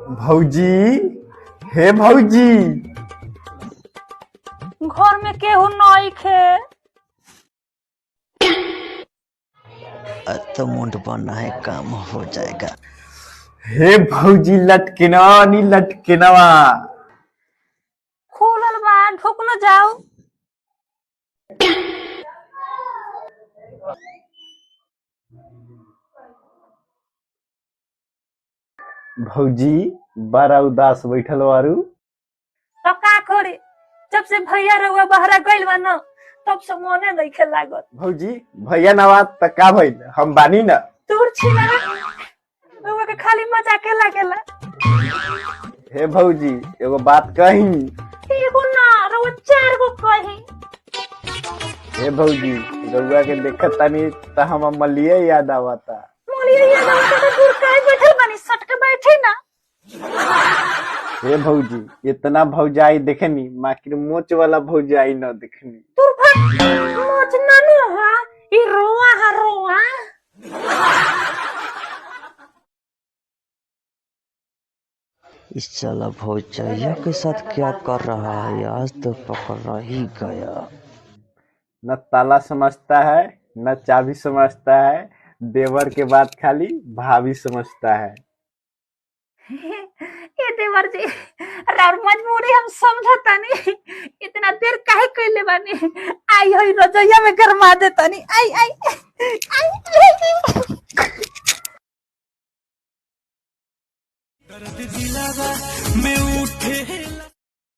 भौजी, हे भौजी। घर में केहू नहीं खे। तो मुंड बना है, काम हो जाएगा। हे भौजी, लटकेनवा नी लटकेनवा खुलल बा, ढुक न जाओ। भौजी बड़ा उदास बैठल वारू। तो का करी, जब से भैया रउआ बहरा गइल बा न तब से मने नइखे लागत। भौजी भैया नवा त का भइल, हम बानी न। दूर छिला रउआ के खाली मजाके लागेला। हे भौजी एगो बात कही। एगो ना रउआ 4 गो कही। हे भौजी रउआ के देखत तानी त हम मलिए याद आवता। मोलिया ये रउआ के दूर काहे बैठल बानी, सट के बैठी ना। हे भौजी इतना भौजाई देखनी, माकिर मोच वाला भौजाई न देखनी। दूर भाग, मोच नानू हा, ई रोआ हा रोआ। इस साला भौजाइया के साथ क्या कर रहा है, आज तो पकड़ा ही गया। न ताला समझता है न चाबी समझता है, देवर के बाद खाली भाभी समझता है। ये देवर जी राउर मजबूरी हम समझता नहीं, इतना देर काहे कइले बानी। आई होई रजैया में गरमा देतानी। आई आई आई दर्द दिलावा में उठे